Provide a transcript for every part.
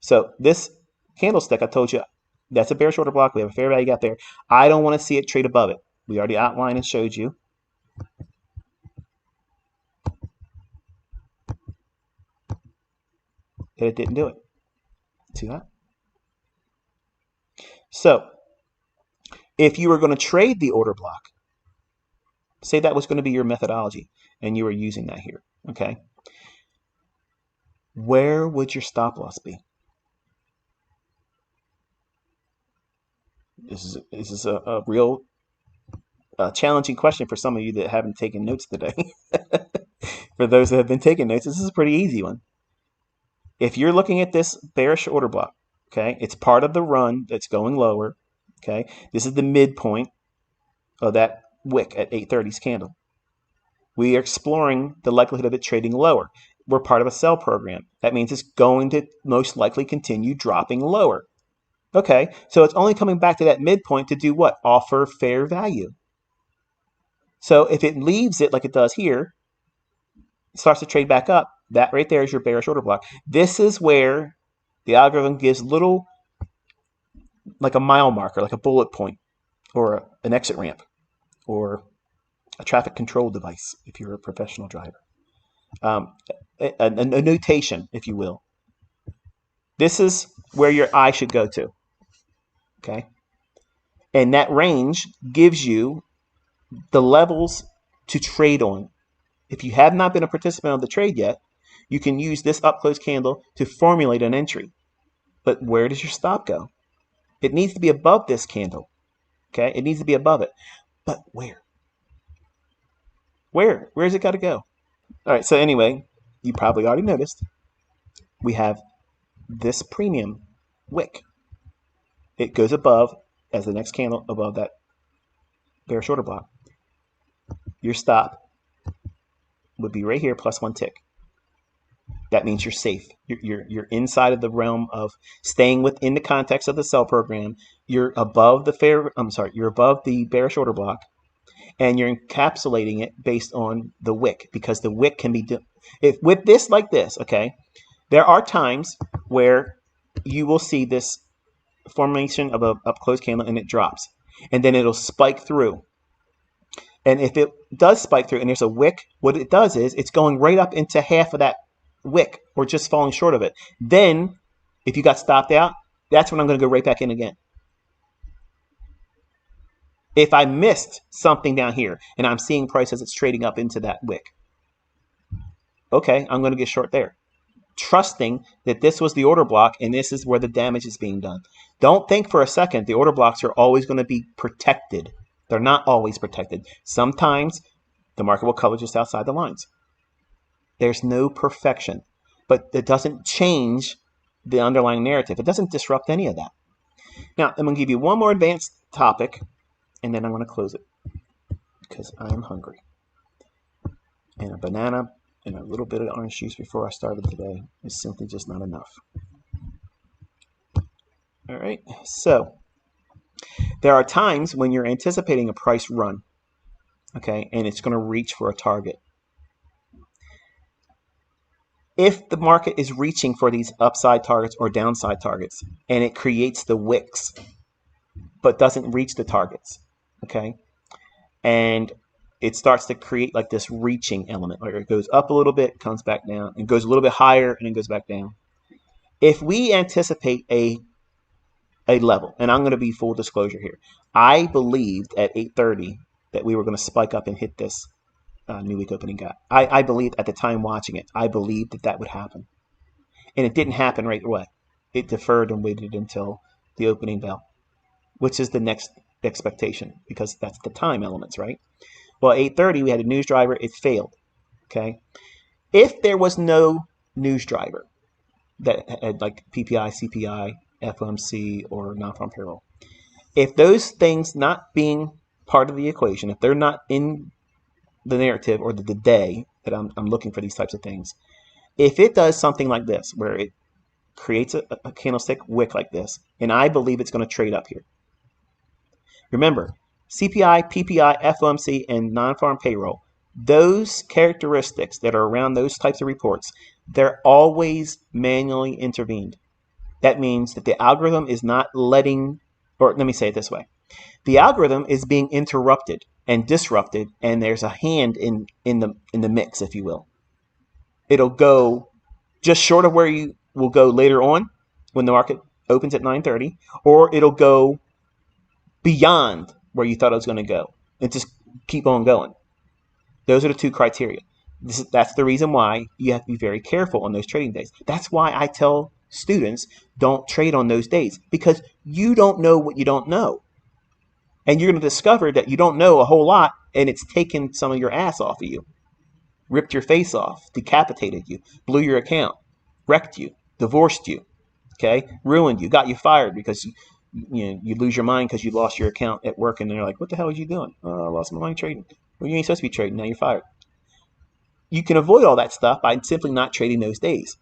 So this candlestick, I told you, that's a bearish order block. We have a fair value gap there. I don't want to see it trade above it. We already outlined and showed you. That it didn't do it. See that? So if you were going to trade the order block, say that was going to be your methodology and you were using that here, okay? Where would your stop loss be? This is a real challenging question for some of you that haven't taken notes today. For those that have been taking notes, this is a pretty easy one. If you're looking at this bearish order block, okay, it's part of the run that's going lower, okay? This is the midpoint of that wick at 8:30's candle. We are exploring the likelihood of it trading lower. We're part of a sell program. That means it's going to most likely continue dropping lower. Okay, so it's only coming back to that midpoint to do what? Offer fair value. So if it leaves it like it does here, it starts to trade back up, that right there is your bearish order block. This is where the algorithm gives little, like a mile marker, like a bullet point, or an exit ramp, or a traffic control device if you're a professional driver. A notation, if you will. This is where your eye should go to. Okay? And that range gives you the levels to trade on. If you have not been a participant of the trade yet, you can use this up close candle to formulate an entry. But where does your stop go? It needs to be above this candle. Okay? It needs to be above it. But where? Where's it got to go? All right, so anyway, you probably already noticed we have this premium wick. It goes above as the next candle above that bearish order block. Your stop would be right here plus one tick. That means you're safe. You're inside of the realm of staying within the context of the sell program. You're above the you're above the bearish order block, and you're encapsulating it based on the wick, because the wick can be if with this like this, okay? There are times where you will see this formation of a up close candle and it drops, and then it'll spike through. And if it does spike through and there's a wick, what it does is it's going right up into half of that wick, or just falling short of it. Then if you got stopped out, that's when I'm going to go right back in again. If I missed something down here and I'm seeing price as it's trading up into that wick, okay, I'm going to get short there, trusting that this was the order block and this is where the damage is being done. Don't think for a second the order blocks are always going to be protected. They're not always protected. Sometimes the market will color just outside the lines. There's no perfection, but it doesn't change the underlying narrative. It doesn't disrupt any of that. Now, I'm going to give you one more advanced topic, and then I'm going to close it because I am hungry. And a banana and a little bit of orange juice before I started today is simply just not enough. All right, so there are times when you're anticipating a price run, okay, and it's going to reach for a target. If the market is reaching for these upside targets or downside targets, and it creates the wicks, but doesn't reach the targets, okay, and it starts to create like this reaching element, where it goes up a little bit, comes back down, and goes a little bit higher, and then goes back down. If we anticipate a level, and I'm going to be full disclosure here, I believed at 8:30 that we were going to spike up and hit this new week opening gap. I believed at the time watching it, I believed that that would happen. And it didn't happen right away. It deferred and waited until the opening bell, which is the next expectation, because that's the time elements, right? Well, at 8:30, we had a news driver. It failed, okay? If there was no news driver that had like PPI, CPI, FOMC, or Non-Farm Payroll, if those things not being part of the equation, if they're not in the narrative or the day that I'm looking for these types of things, if it does something like this, where it creates a candlestick wick like this, and I believe it's going to trade up here. Remember, CPI, PPI, FOMC, and non-farm payroll, those characteristics that are around those types of reports, they're always manually intervened. that means that the algorithm is not letting, or let me say it this way. The algorithm is being interrupted and disrupted, and there's a hand in the mix, if you will. It'll go just short of where you will go later on when the market opens at 9:30, or it'll go beyond where you thought it was going to go and just keep on going. Those are the two criteria. That's the reason why you have to be very careful on those trading days. That's why I tell students don't trade on those days, because you don't know what you don't know. And you're going to discover that you don't know a whole lot, and it's taken some of your ass off of you. Ripped your face off, decapitated you, blew your account, wrecked you, divorced you, okay, ruined you, got you fired because you lose your mind because you lost your account at work, and they're like, what the hell are you doing? Oh, I lost my money trading. Well, you ain't supposed to be trading, now you're fired. You can avoid all that stuff by simply not trading those days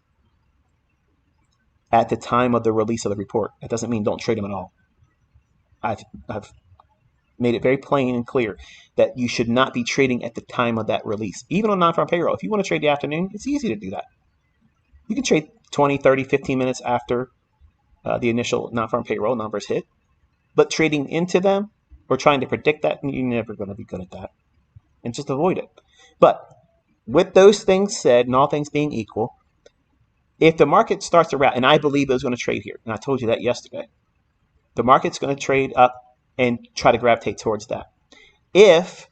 at the time of the release of the report. That doesn't mean don't trade them at all. I've made it very plain and clear that you should not be trading at the time of that release. Even on non-farm payroll, if you want to trade the afternoon, it's easy to do that. You can trade 20, 30, 15 minutes after the initial non-farm payroll numbers hit. But trading into them or trying to predict that, you're never going to be good at that. And just avoid it. But with those things said, and all things being equal, if the market starts to rally, and I believe it was going to trade here, and I told you that yesterday, the market's going to trade up and try to gravitate towards that. If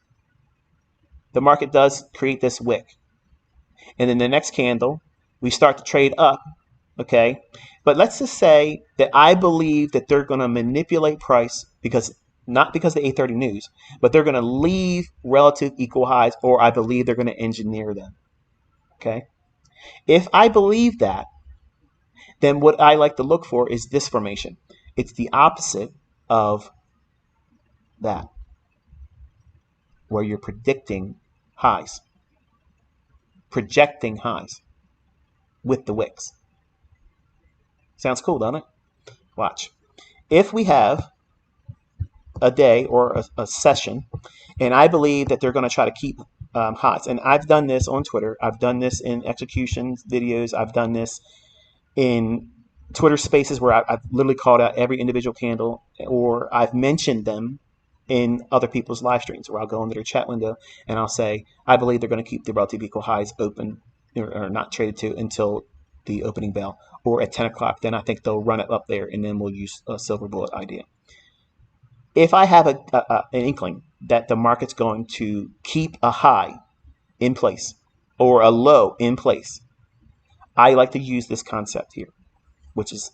the market does create this wick, and then the next candle, we start to trade up, okay? But let's just say that I believe that they're going to manipulate price not because of the 8:30 news, but they're going to leave relative equal highs, or I believe they're going to engineer them, okay? If I believe that, then what I like to look for is this formation. It's the opposite of that, where you're predicting highs, projecting highs with the wicks. Sounds cool, doesn't it? Watch. If we have a day or a session, and I believe that they're going to try to keep highs, and I've done this on Twitter, I've done this in execution videos, I've done this in Twitter spaces where I've literally called out every individual candle, or I've mentioned them in other people's live streams where I'll go into their chat window and I'll say, I believe they're going to keep the relative equal highs open or not traded to until the opening bell, or at 10 o'clock, then I think they'll run it up there, and then we'll use a silver bullet idea. If I have an inkling that the market's going to keep a high in place or a low in place, I like to use this concept here, which is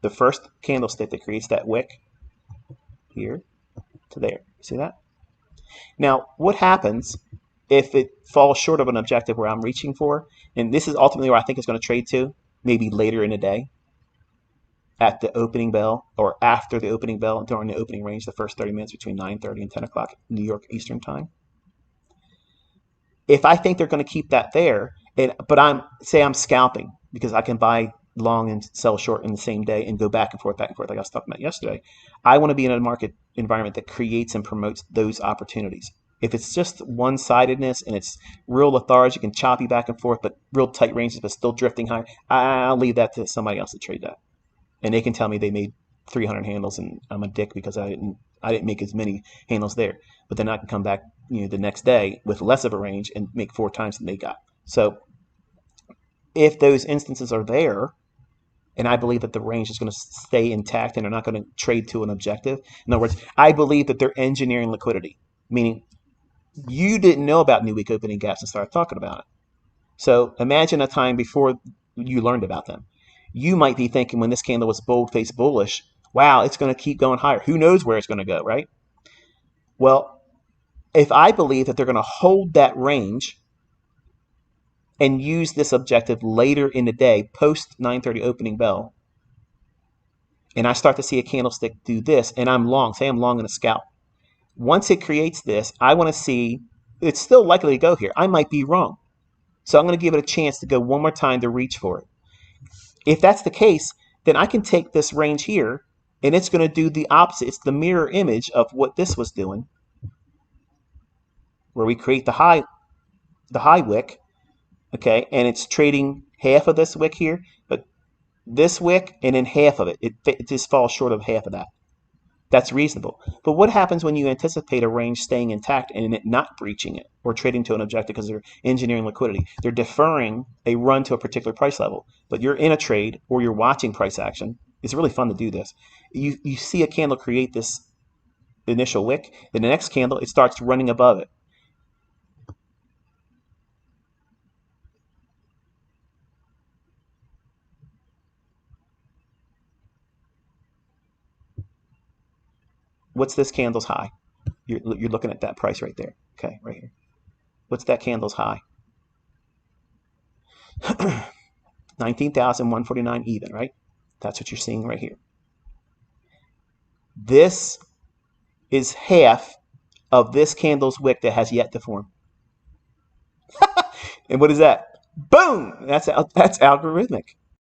the first candlestick that creates that wick here to there. See that? Now, what happens if it falls short of an objective where I'm reaching for? And this is ultimately where I think it's going to trade to, maybe later in the day, at the opening bell or after the opening bell during the opening range, the first 30 minutes between 9:30 and 10 o'clock New York Eastern time. If I think they're going to keep that there, but I'm scalping because I can buy long and sell short in the same day and go back and forth, like I was talking about yesterday, I want to be in a market environment that creates and promotes those opportunities. If it's just one-sidedness and it's real lethargic and choppy back and forth, but real tight ranges, but still drifting higher, I'll leave that to somebody else to trade that. And they can tell me they made 300 handles and I'm a dick because I didn't make as many handles there. But then I can come back, the next day with less of a range and make 4 times than they got. So if those instances are there, and I believe that the range is going to stay intact and they're not going to trade to an objective. In other words, I believe that they're engineering liquidity, meaning you didn't know about new week opening gaps and started talking about it. So imagine a time before you learned about them. You might be thinking when this candle was bold-faced bullish, wow, it's going to keep going higher. Who knows where it's going to go, right? Well, if I believe that they're going to hold that range and use this objective later in the day, post 9:30 opening bell, and I start to see a candlestick do this, and I'm long, say I'm long in a scalp. Once it creates this, I want to see, it's still likely to go here. I might be wrong. So I'm going to give it a chance to go one more time to reach for it. If that's the case, then I can take this range here, and it's going to do the opposite. It's the mirror image of what this was doing, where we create the high wick, okay, and it's trading half of this wick here, but this wick and then half of it. It just falls short of half of that. That's reasonable. But what happens when you anticipate a range staying intact and it not breaching it or trading to an objective because they're engineering liquidity? They're deferring a run to a particular price level, but you're in a trade or you're watching price action. It's really fun to do this. You see a candle create this initial wick, then the next candle, it starts running above it. What's this candle's high? You're looking at that price right there. Okay, right here. What's that candle's high? 19,149 even, right? That's what you're seeing right here. This is half of this candle's wick that has yet to form. And what is that? Boom! That's algorithmic.